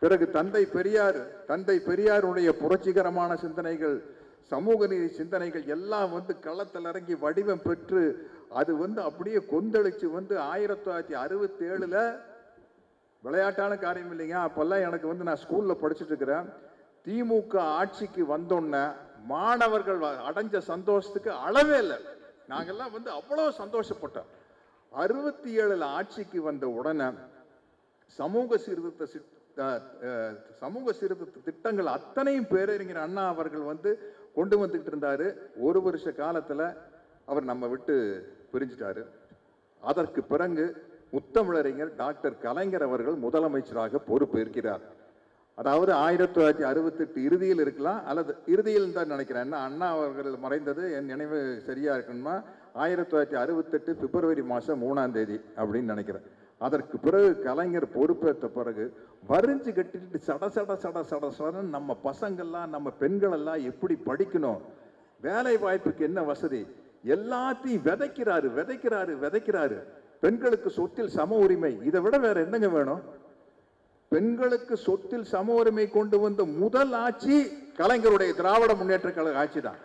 பிறகு தந்தை பெரியாருடைய புரட்சிகரமான சிந்தனைகள், சமூக நீதி சிந்தனைகள் எல்லாம் களத்தில் இறங்கி வடிவம் பெற்று அது அப்படியே கொந்தளிச்சு 1967 விளையாட்டான காரியம் இல்லைங்க. அப்பெல்லாம் எனக்கு நான் ஸ்கூல்ல படிச்சுட்டு இருக்கிறேன். திமுக ஆட்சிக்கு வந்தோன்ன மாணவர்கள் அடைஞ்ச சந்தோஷத்துக்கு அளவே இல்லை. நாங்கெல்லாம் அவ்வளவு சந்தோஷப்பட்டோம். 67 ஆட்சிக்கு வந்த உடனே சமூக சீர்திருத்த திட்டங்கள் அத்தனையும் பேரறிஞர் அண்ணா அவர்கள் கொண்டு வந்துட்டு இருந்தாரு. ஒரு வருஷ காலத்துல அவர் நம்ம விட்டு பிரிஞ்சிட்டாரு. அதற்கு பிறகு முத்தமிழறிஞர் டாக்டர் கலைஞர் அவர்கள் முதலமைச்சராக பொறுப்பேற்கிறார். அதாவது 1968 இறுதியில் இருக்கலாம், அல்லது இறுதியில் தான் நினைக்கிறேன். அண்ணா அவர்கள் மறைந்தது என் நினைவு சரியா இருக்கணுமா 1968 பிப்ரவரி மாதம் 3ஆம் தேதி அப்படின்னு நினைக்கிறேன். அதற்கு பிறகு கலைஞர் பொறுப்பேற்ற பிறகு வரிஞ்சு கட்டிட்டு சட சட சட சட சடன்னு நம்ம பசங்கள்லாம் நம்ம பெண்கள் எல்லாம் எப்படி படிக்கணும், வேலை வாய்ப்புக்கு என்ன வசதி, எல்லாத்தையும் விதைக்கிறாரு. பெண்களுக்கு சொத்தில் சம உரிமை, இதை விட வேற என்னங்க வேணும்? பெண்களுக்கு சொத்தில் சம உரிமை கொண்டு வந்த முதல் ஆட்சி கலைஞருடைய திராவிட முன்னேற்ற கழக ஆட்சி தான்.